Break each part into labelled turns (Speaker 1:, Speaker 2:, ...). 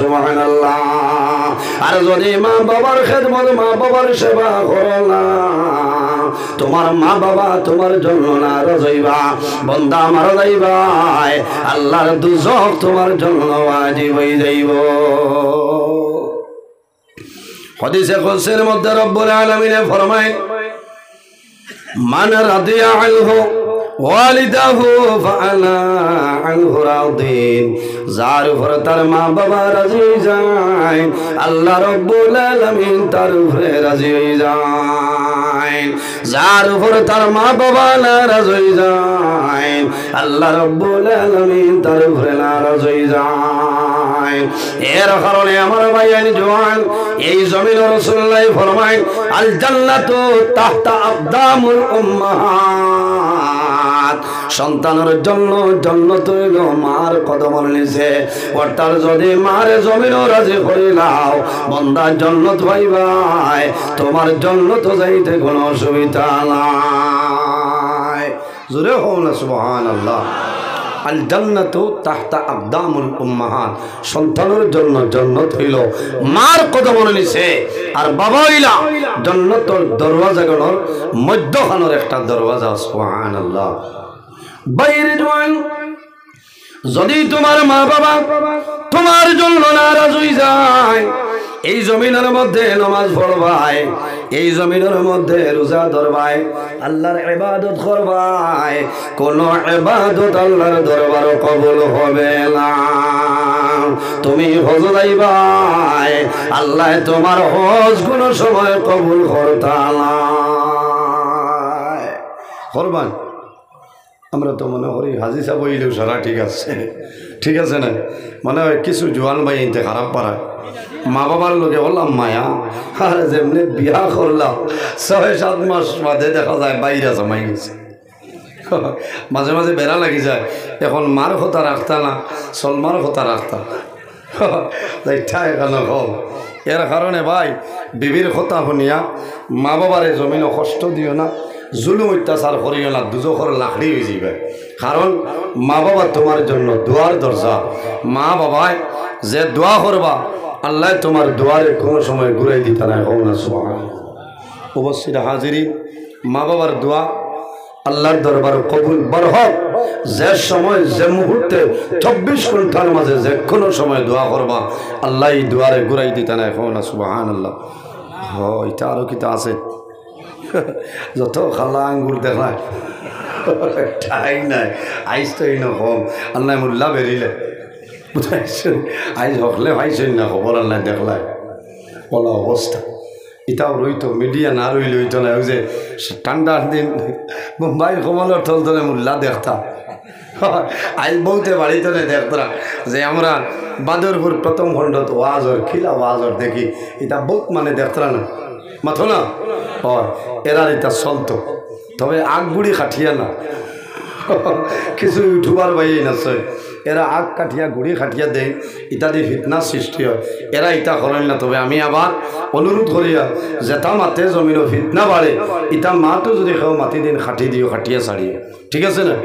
Speaker 1: সুবহানাল্লাহ। আর যদি মা বাবার খেদমত, মা বাবার সেবা করো না, তোমার মা বাবা তোমার জন্য নারাজ হইবা, বান্দা মারা যাইবা, আল্লাহর দুজখ তোমার জন্য ওয়াজিব হয়ে যাইব। হাদিসে কুদসির মধ্যে রব্বুল আলামিন ফরমায়, মান রাদিয়া আনহু ওয়ালিদাহু ফাআনা আনহু রাদিন। যার উপর তার মা বাবা রাজি যায়, আল্লাহ রব্বুল আলামিন তার উপরে রাজি হয়ে যায়। যার উপর তার মা বাবা নারাজ হয়ে যায়, আল্লাহ রব্বুল আলামিন তার উপরে নারাজ হয়ে যায়। এর কারণে আমার ভাইয়ান জওয়ান, এই জমিন রাসূলুল্লাহ ফরমায়, আল জান্নাতু তাহতা আকদামুল উম্মাহাত। সন্তানের জন্য জান্নাত হইল মার কদমের নিচে। অর্থাৎ যদি মারে জমিন রাজি করিলাও, বান্দা জান্নাত পাইবাই, তোমার জান্নাত যাইতে কোনো অসুবিধা নাই। জোরে হও না সুবহানাল্লাহ। আল জান্নাতু তাহতা আকদামুল উম্মাহাত। সন্তানের জন্য জান্নাত হইল মার কদমের নিচে, আর বাবা হইলা জান্নাতের দরওয়াজাগুলোর মধ্যখানের একটা দরওয়াজা। সুবহানাল্লাহ। বাইরে জওয়ান, যদি তোমার মা বাবা তোমার জন্য নারাজ হয়ে যায়, এই জমিনের মধ্যে নামাজ পড়বাই, এই জমিনের মধ্যে রোজা ধরবাই, আল্লাহর ইবাদত করবাই, কোন ইবাদত আল্লাহর দরবারে কবুল হবে না। তুমি হজ যাইবাই, আল্লাহ তোমার হজ কোন সময় কবুল করতা না। করবান, আমরা তো মনে করি হাজি সাহেব হইলেও সারা ঠিক আছে, ঠিক আছে না? মানে কিছু জোয়ান ভাই এতে খারাপ পারায়, মা বাবার লোকে বললাম মায়া, আর যেমনি বিয়া করলাম ৬-৭ মাস বাদে দেখা যায় বাইরে জমাই গেছে। মাঝে মাঝে বেড়া লাগি যায়, এখন মার কথা রাখতা না, সলমার কথা রাখতা এখানে হোক। এর কারণে ভাই, বিবির কথা শুনিয়া মা বাবারে জমিনও কষ্ট দিও না, জুলুম অত্যাচার করিও না, দুজখর লাকড়ি হয়ে যাবে। কারণ মা বাবা তোমার জন্য দোয়ার দরজা। মা বাবায় যে দোয়া করবা, আল্লাহ তোমার দোয়ারে কোনো সময় ঘুরাই দিতে নাই। হোক না সুবহানাল্লাহ। অবশ্যই হাজিরি, মা বাবার দোয়া আল্লাহর দরবার কবুল বার হোক। যে সময়, যে মুহূর্তে 24 ঘন্টার মাঝে যে কোনো সময় দোয়া করবা, আল্লাহ এই দোয়ারে ঘুরাই দিতে নাই। হোক না সুবহানাল্লাহ। হ, এটা আরও কিতা আছে, যত খালা আঙ্গুর দেখায় ঠাই নাই। আইস তো এই নকম, আল্লাহ মোল্লা বেরিলে বুঝাইছেন, আইস হকলে ভাইছেন না খবর, আল্লাহ দেখলায় বলা অবস্থা। এটাও রইতো, মিডিয়া না রইলে হইতো না। ওই যে ঠান্ডার দিন মুম্বাইয়ের কমলের থল ধরে মোল্লা দেখতা, আইস বউতে বাড়িতে দেখতরা যে আমরা বাদরপুর প্রথম খণ্ডত ওয়াজর খিলা ওয়াজর দেখি, এটা বহুত মানে দেখতরা না মাথো না হয়, এরার এটা চলতো। তবে আগ বুড়ি খাটিয়া না, কিছু ইউটিউবার বাইয়ে নাচয়, এরা আগ কাটিয়া গুড়ি খাটিয়া দেয়, ইত্যাদি ফিতনা সৃষ্টি হয়। এরা ইটা করেন না। তবে আমি আবার অনুরোধ করিয়া, যেটা মাতে জমিনও ফিতনা বাড়ে, ইটা মাতো যদি খাও মাটি দিন খাটি দিও, খাটিয়া ছাড়িও, ঠিক আছে না?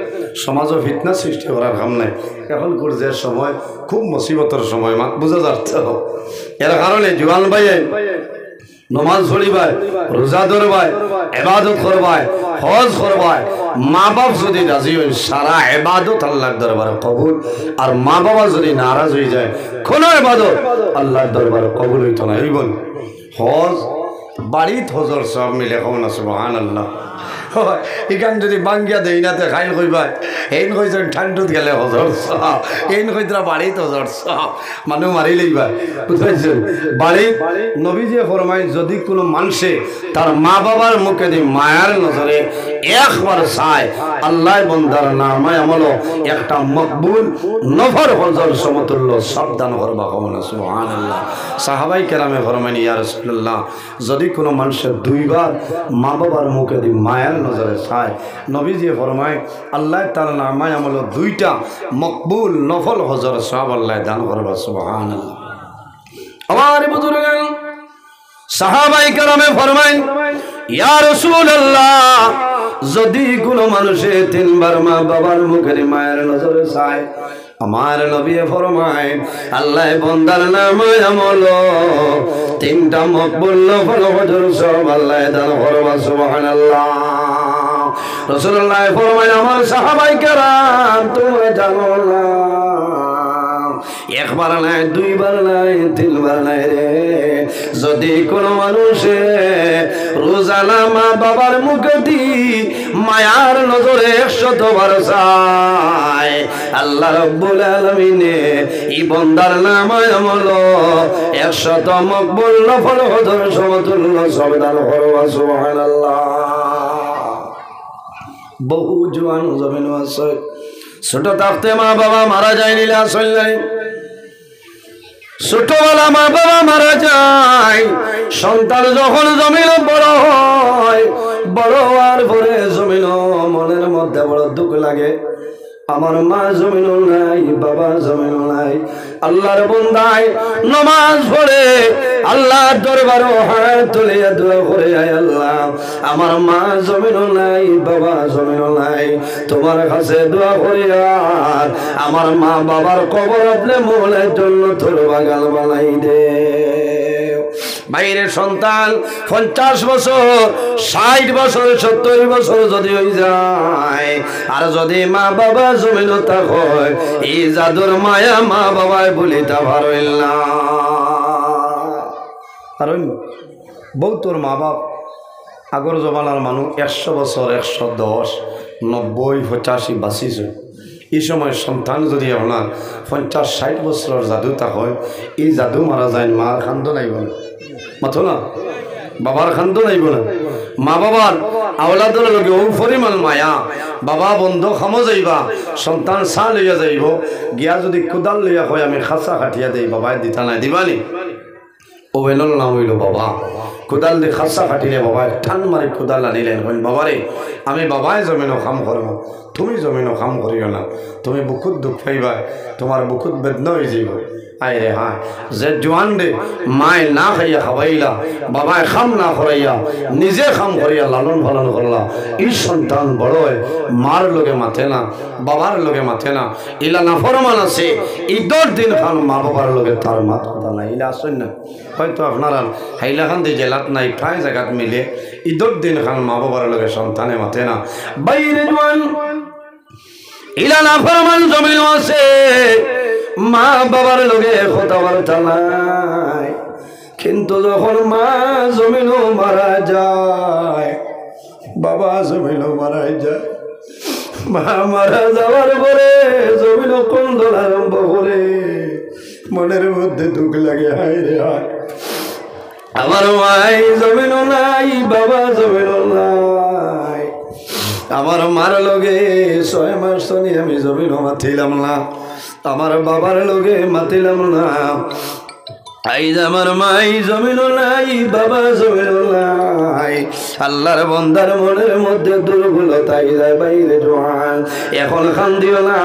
Speaker 1: সমাজও ফিতনা সৃষ্টি করার কাম নাই। এখন যে সময় খুব মুসিবতের সময়, মাত বুঝা যাচ্ছে। এর কারণে জোয়ান ভাইয়ে নমাজ পড়িবাই, রোজা ধরবাই, ইবাদত করবাই, হজ করবাই। মা বাপ যদি রাজি হয়, সারা ইবাদত আল্লাহর দরবারে কবুল। আর মা বাবা যদি নারাজ হয়ে যায়, কোন ইবাদত আল্লাহর দরবারে কবুল হইতো না। এই বল হজ বাড়িত হজর সব মিলে কও না সুবহানাল্লাহ। এখান যদি বাঙ্গিয়া দেই না খাইল কইবাই, এইন কইছেন ঠান্ডুত গেলে হজর সব, এইন কইতরা বাড়িত হজর সব, মানুষ মারি লইবা, বুঝাইছেন? বাড়ি নবীজি ফরমায়, যদি কোনো মানুষে তার মা বাবার মুখে দিয়ে মায়ার নজরে একবার চায়, আল্লাহ বন্দার নামায় আমল একটা মকবুল নফর হজর সমতুল্য সাবধান করবা। কমনা সুবহানাল্লাহ। সাহাবাই কেরামে ফরমায়, ইয়া রাসূলুল্লাহ, যদি কোনো মানুষের 2 বার মা বাবার মুখে দিয়ে মায়ার নজরে চায়, নবীজি ফরমায় আল্লাহ তার নামায় আমল 2টা মকবুল নফল হজর সব আল্লাহ দান করবা। সুবহানাল্লাহ। আমার বুজুর্গ সাহাবাই কেরামে ফরমায়, ইয়া রাসূলুল্লাহ, যদি কোনো মানুষে 3 বার মা বাবার মুখের মায়ের নজরে চায়, আমার নবী ফরমায় আল্লাহ বান্দার নামে আমল তিনটা মকবুল নফল হজর সব আল্লাহ দান করবা সুবহানাল্লাহ। রাসূলুল্লাহ ফরমায় আমার সাহাবায়ে কেরাম তোমরা জানো না একবার নাই দুইবার নাই তিনবার নাই রে যদি কোনো মানুষে রোজানা মা বাবার মুখে দি মায়ার নজরে 100 বার চায় আল্লাহ রাব্বুল আলামিন এই বান্দার নামায় আমল 100 মকবুল নফল হজর সমতুল্য সব দান করবা সুবহানাল্লাহ। বহু জওয়ান জমিন আছে ছোট থাকতে মা বাবা মারা যায়নি আসল নাই ছোটবেলা মা বাবা মারা যায় সন্তান যখন জমিন বড় হয় বড় হওয়ার পরে জমিন মনের মধ্যে বড় দুঃখ লাগে আমার মা জমিন নাই বাবা জমিন নাই আল্লাহর বান্দায় নামাজ পড়ে আল্লাহর দরবারে হাত তুলে দোয়া করে আয় আল্লাহ আমার মা জমিন নাই বাবা জমিন নাই তোমার কাছে দোয়া করি আর আমার মা বাবার কবর আপনি মোলের জন্য তোর বাগান বানাই দে। বাইরের সন্তান 50 বছর 60 বছর 70 বছর যদি হয়ে যায় আর যদি মা বাবা জমিন তা হয় এই জাদুর মায়া মা বাবায় বলিতা পারইল না কারণ বউ তোর মা বাপ আগর জমানার মানুষ 100 বছর 110 90 85 বাঁচিছে এই সময় সন্তান যদি আপনার 50-60 বছরের জাদু তা হয় এই জাদু মারা যায় মার খান্দ নাইব না মাথো না বাবার খান্দ নাইব না মা বাবার আওলাদের লগে ও পরিমাণ মায়া বাবা বন্ধ খামো যাইবা সন্তান চা লইয়া যাইব গিয়া যদি কোদাল লইয়া হয় আমি খাঁচা কাটিয়া দেই বাবাই দিতা নাই দিবানি ওভেনল নাম হইল বাবা কোদাল দিয়ে খাঁচা কাটিলে বাবায় টান মারি কোদাল আনিলেন বাবারে আমি বাবাই জমিনও কাম করব তুমি জমিনও কাম করিও না তুমি বুকুত দুঃখ পাইবা তোমার বুকুত বেদনা হয়ে যাইব আয় রে হ্যাঁ যে জোয়ান দে মায় না খাইয়া খাওয়াইলা বাবায় খাম না করাইয়া নিজে খাম করিয়া লালন পালন করলা এই সন্তান বড় হয় মার লোকে মাথে না বাবার লোকে মাথে না ইলা না ফরমান আছে ঈদর দিন খান মা বাবার লোকে তার মাত কথা নাই ইলা আসেন না হয়তো আপনারা হাইলাখান দিয়ে জেলাত নাই ঠায় জায়গাত মিলে ঈদর দিন খান মা বাবার লোকে সন্তানে মাথে না বাইরে জোয়ান ইলা না ফরমান জমিন আছে মা বাবার লোকে কথাবার্তা নাই কিন্তু যখন মা জমিনও মারা যায় বাবা জমিনও মারা যায় মা মারা যাওয়ার পরে জমিনও কন্দন আরম্ভ করে মনের মধ্যে দুঃখ লাগে হায় রে হায় আমার মাই জমিনও নাই বাবা জমিনও নাই আমার মার লগে 6 মাস তনি আমি জমিনও মাতিলাম না আমার বাবার লোকে মাতিলাম না আইজ আমার মাই জমিন নাই বাবা জমিন নাই আল্লাহর বান্দার মনের মধ্যে দুর্বলতা যায় বাইরে জোয়ান এখন কান্দিও না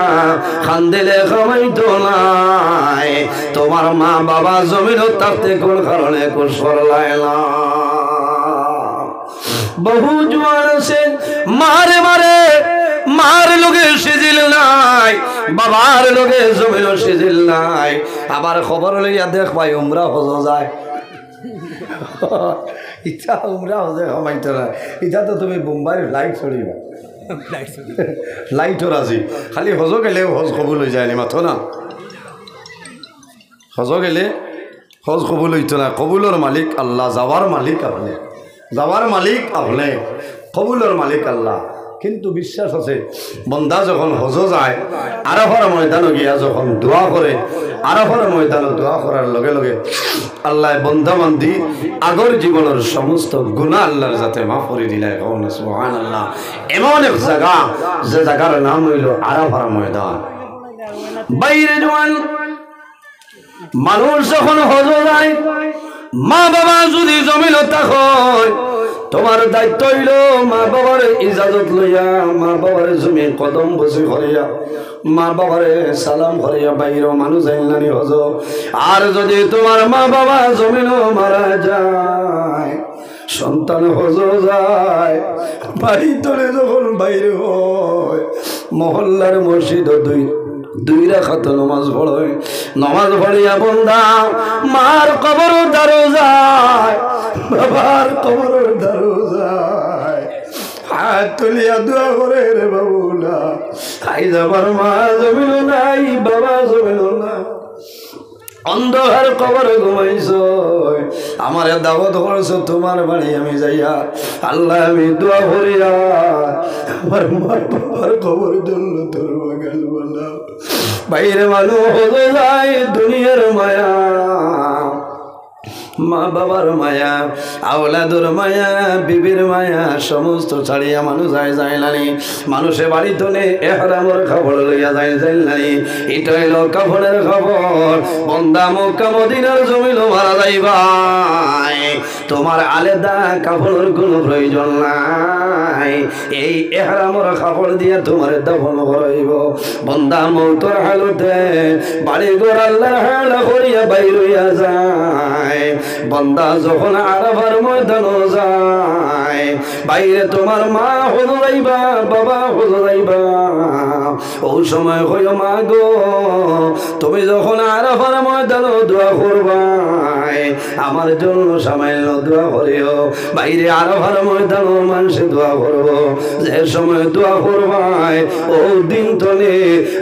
Speaker 1: কান্দিলে খামাইতো নাই তোমার মা বাবা জমিন থাকতে কোন কারণে কোন সরলায় না বহু জোয়ান আছে মারে মারে মার লোকে সিজিল নাই বাবার লোকে জমিন সিজিল নাই আবার খবর লইয়া দেখ ভাই উমরা হজ যায় ইচ্ছা উমরা হজে কমাইতে না ইচ্ছা তো তুমি বোম্বাইয়ের লাইট চড়িবা লাইটও রাজি খালি হজ গেলেও হজ কবুল হয়ে যায়নি মাথো না হজ গেলে হজ কবুল হইতো না কবুলের মালিক আল্লাহ যাওয়ার মালিক আপনি যাওয়ার মালিক আপনি কবুলের মালিক আল্লাহ কিন্তু বিশ্বাস আছে বন্দা যখন হজ যায় আরাফার ময়দানে গিয়া যখন দোয়া করে আরাফার ময়দানে দোয়া করার লগে লগে আল্লাহ বন্দা বান্দি আগর জীবনের সমস্ত গুনাহ আল্লাহর যাতে মাফ করে দিলায় সুবহানাল্লাহ এমন এক জায়গা যে জায়গার নাম হইল আরাফার ময়দান বাইরে জওয়ান মানুষ যখন হজ যায় মা বাবা যদি জমিন হয় তোমার দায়িত্ব হইল মা বাবার ইজাজত লইয়া মা বাবার জমি কদম বসে করিয়া মা বাবারে সালাম করিয়া বাইর মানুষ আইলানি হজ আর যদি তোমার মা বাবা জমিন মারা যায় সন্তান হজ যায় বাড়ি তোলে যখন বাইরে হয় মহল্লার মসজিদ দুই রাকাত নামাজ পড়ে, নামাজ পড়িয়া বন্দা মার কবর দারো যায়, বাবার কবর দারো যায়, হাত তুলিয়া দোয়া করে রে বাবুলা, আই যাবার মা জমিল নাই, বাবা জমিল না, অন্ধকার কবরে ঘুমাইছ, আমার দাওয়াত করছো তোমার বাড়ি আমি যাইয়া, আল্লাহ আমি দোয়া করিয়া আমার মার বাবার কবর জন্য তোর বাগাল বলা, বাইরে মানুষ হয়ে যায় দুনিয়ার মায়া, মা বাবার মায়া, আওলাদুর মায়া, বিবির মায়া সমস্ত ছাড়িয়া মানুষ যায় নানি, মানুষে বাড়ি তোলে এহরামর খবর লইয়া যায় নানি, এটা হইল কাফনের খবর, বন্দা মক্কা মদিনার জমিল মারা যাইবাই, তোমার আলাদা কাফনের কোনো প্রয়োজন নাই, এই এহরামর কাপড় দিয়ে তোমার দাফন করাইব, বন্দা মৌতর হালতে বাড়ি ঘর আল্লাহর হালা করিয়া বাইর হইয়া যায়, বন্দা যখন আরাফার ময়দানে যায়, বাইরে তোমার মা হুজুরাইবা, বাবা হুজুরাইবা, ওই সময় কইও মা গো তুমি যখন আরাফার ময়দানে দোয়া করবাই, আমার জন্য সামান্য দোয়া করিও, বাইরে আরাফার ময়দানে মানুষে দোয়া করব, যে সময় দোয়া করবাই ও দিন তলে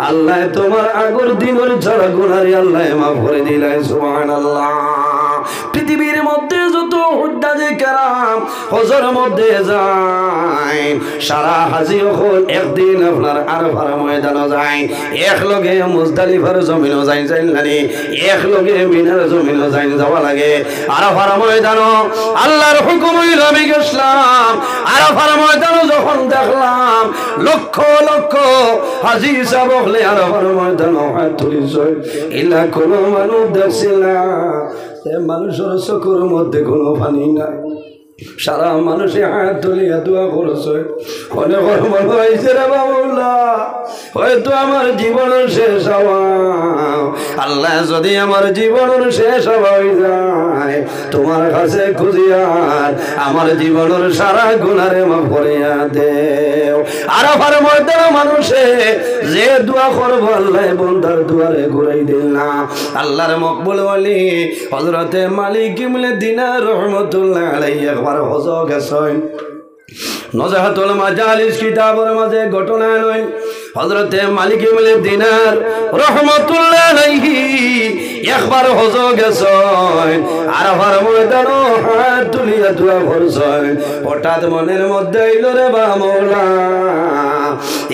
Speaker 1: আল্লাহ তোমার আগর দিনের ছাড়া গুনারি আল্লাহ মাফ করে দিলাই, সুবহানাল্লাহ। পৃথিবীর মধ্যে যত হুজ্জাজে কেরাম হজর মধ্যে যায়, সারা হাজি হল একদিন আপনার আরাফার ময়দানে যায়, এক লগে মুজদালিফার জমিনও যায় নানি, এক লগে মিনার জমিনও যায় যাওয়া লাগে, আরাফার ময়দানে আল্লাহর হুকুম হইল আমি গেছলাম, আরাফার ময়দানে যখন দেখলাম লক্ষ লক্ষ হাজি সাহেব হলে আরাফার ময়দানে হাত তুলিস, এলা কোনো মানুষ দেখছিল না, মানুষের চোখের মধ্যে কোনো পানি নাই, সারা মানুষে হাত তুলিয়া দোয়া করছে, অনেক মানুষ হয়েছে রে বাবুল্লাহ, হয়তো আমার জীবনের শেষ হওয়া, আল্লাহ যদি আমার জীবনের শেষ হয়ে যায় তোমার কাছে খুঁজিয়ার আমার জীবনের সারা গুনারে মাফ করিয়া দেও, আরাফার ময়দানে মানুষে যে দোয়া করবো আল্লাহ বন্দার দুয়ারে ঘুরাই দিল না, আল্লাহর মকবুল ওয়ালি হযরতে মালিক ইবনে দিনার রহমাতুল্লাহ আলাইহি একবার হজ গেছেন, নজাহাতুল মাজালিস কিতাবের মাঝে ঘটনা নয়, হযরতে মালিক ইবনে দিনার রহমাতুল্লাহ আলাইহি একবার হজ গেছেন, আরাফার ময়দানে হাত তুলিয়া দোয়া করছেন, হঠাৎ মনের মধ্যে আইল রে বা মওলা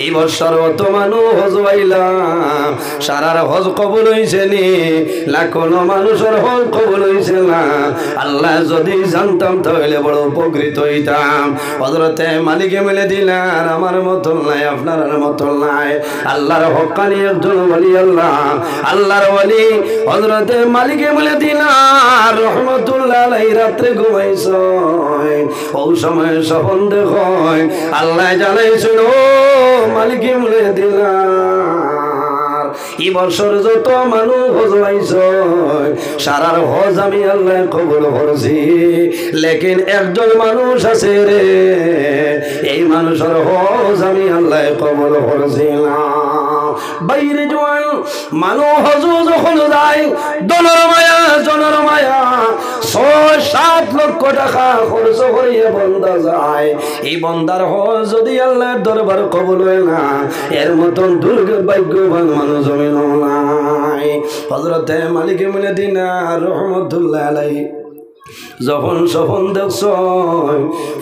Speaker 1: এই বছর অত মানুষ হজ আইলাম, সারার হজ কবুল হইছে নি, লাখো মানুষের হজ কবুল হইছে না, আল্লাহ যদি জানতাম তাহলে বড় উপকৃত হইতাম, হযরতে মালিক ইবনে দিনার আমার মতন নাই, আপনার মতন নাই, আল্লাহর হক্কানি একজন ওলি, আল্লাহ আল্লাহর ওলি হযরতে মালিক ইবনে দিনার রহমাতুল্লাহ আলাইহি রাত্রে ঘুমাইছেন, ওই সময় স্বপ্ন দেখেন আল্লাহ জানাইছেন ও মালিক ইবনে দিনার এই বছর যত মানুষ হজ আইছেন সারার হজ আমি আল্লাহ কবুল করছি, লেকিন একজন মানুষ আছে রে এই মানুষের হজ আমি আল্লাহ কবুল করছি না, বাইরে জোয়ান মানুষ হজ যখন যায় দনের মায়া জনের মায়া ৬-৭ লক্ষ টাকা খরচ করিয়ে বন্দা যায়, এই বন্দার হজ যদি আল্লাহর দরবার কবুল হয় না এর মতন দুর্ভাগ্যবান মানুষ জমিন নাই। হযরতে মালিক ইবনে দিনার রহমাতুল্লাহ আলাইহি যখন স্বপ্ন দেখছ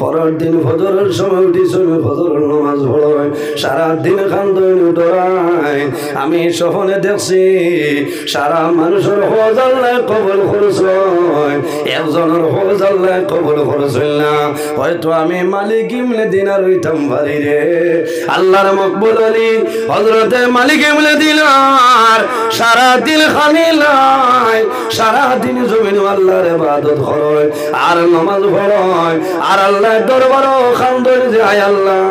Speaker 1: পরের দিন ফজরের সময় উঠিছুন, ফজরের নামাজ পড়েন, সারাদিন কান্দন ডরায়, আমি স্বপ্নে দেখছি সারা মানুষের হজ আল্লাহ কবুল করছেন, একজনের হজ আল্লাহ কবুল করছেন না, হয়তো আমি মালিক ইবনে দিনার হইতাম পারি রে। আল্লাহর মকবুল আলী হযরতে মালিক ইবনে দিনার সারাদিন খালি নাই, সারাদিন জমিন আল্লাহর ইবাদত করে আর নামাজ পড়ে আর আল্লাহর দরবারে খান্দন যায়, আল্লাহ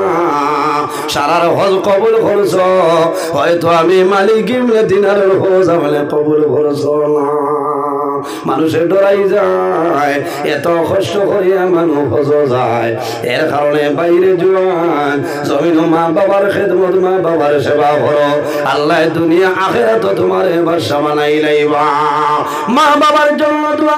Speaker 1: সারার হজ কবুল করছ, হয়তো আমি মালিক ইবনে দিনারের হজ আমলে কবুল করছ না। মানুষে ডরাই যায়, এত কষ্ট করিয়া মানুষ হজ যায়। এর কারণে বাইরে জোয়ান জমিন মা বাবার খেদমত, মা বাবার সেবা করো। আল্লাহ দুনিয়া আখিরাত তোমার বাদশা বানাই লাইবা। মা বাবার জন্য দোয়া